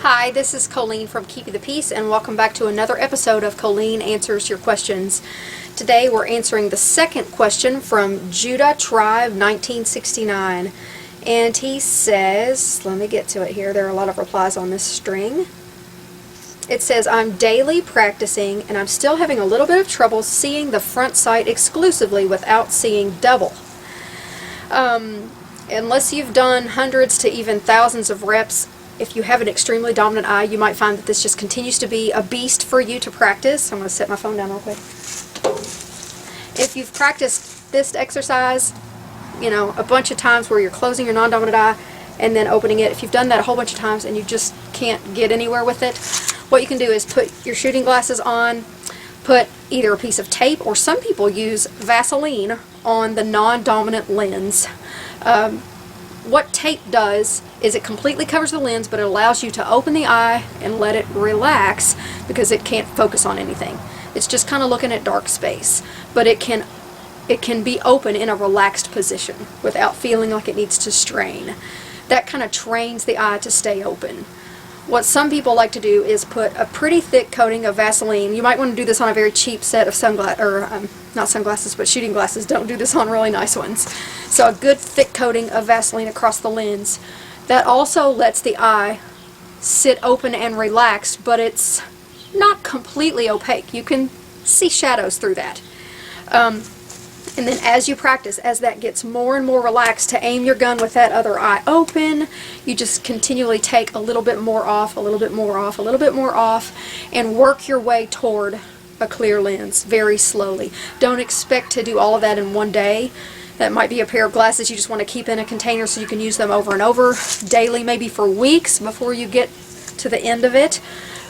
Hi, this is Colleen from Keeping the Peace, and welcome back to another episode of Colleen Answers Your Questions. Today we're answering the second question from Judah Tribe 1969, and he says, let me get to it here, there are a lot of replies on this string. It says, I'm daily practicing and I'm still having a little bit of trouble seeing the front sight exclusively without seeing double. Unless you've done hundreds to even thousands of reps, if you have an extremely dominant eye, you might find that this just continues to be a beast for you to practice. I'm going to set my phone down real quick. If you've practiced this exercise, a bunch of times where you're closing your non-dominant eye and then opening it, if you've done that a whole bunch of times and you just can't get anywhere with it, what you can do is put your shooting glasses on, put either a piece of tape, or some people use Vaseline on the non-dominant lens. What tape does is it completely covers the lens, but it allows you to open the eye and let it relax because it can't focus on anything. It's just kind of looking at dark space, but it can be open in a relaxed position without feeling like it needs to strain. That kind of trains the eye to stay open. What some people like to do is put a pretty thick coating of Vaseline. You might want to do this on a very cheap set of not sunglasses, but shooting glasses. Don't do this on really nice ones. So a good thick coating of Vaseline across the lens. That also lets the eye sit open and relaxed, but it's not completely opaque. You can see shadows through that. And then as you practice, as that gets more and more relaxed, to aim your gun with that other eye open, you just continually take a little bit more off, a little bit more off, a little bit more off, and work your way toward a clear lens very slowly. Don't expect to do all of that in one day. That might be a pair of glasses you just want to keep in a container so you can use them over and over daily, maybe for weeks before you get to the end of it.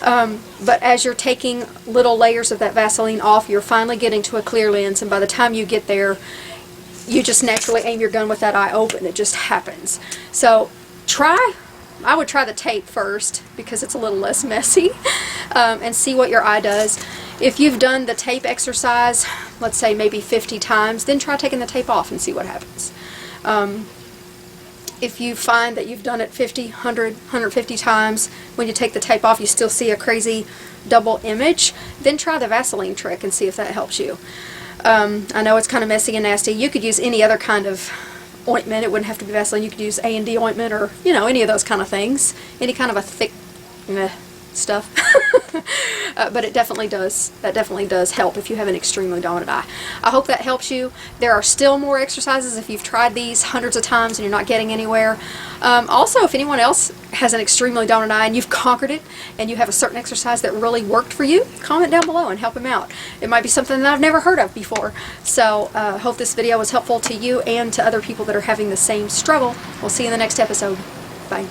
But as you're taking little layers of that Vaseline off, you're finally getting to a clear lens, and by the time you get there, you just naturally aim your gun with that eye open. It just happens. So I would try the tape first because it's a little less messy, and see what your eye does. If you've done the tape exercise, let's say maybe 50 times, then try taking the tape off and see what happens. If you find that you've done it 50, 100, 150 times, when you take the tape off you still see a crazy double image, then try the Vaseline trick and see if that helps you. I know it's kind of messy and nasty. You could use any other kind of ointment. It wouldn't have to be Vaseline. You could use A&D ointment or, any of those kind of things. Any kind of a thick stuff. But it definitely does. That definitely does help if you have an extremely dominant eye. I hope that helps you. There are still more exercises if you've tried these hundreds of times and you're not getting anywhere. Also, if anyone else has an extremely dominant eye and you've conquered it and you have a certain exercise that really worked for you, comment down below and help them out. It might be something that I've never heard of before. So hope this video was helpful to you and to other people that are having the same struggle. We'll see you in the next episode. Bye.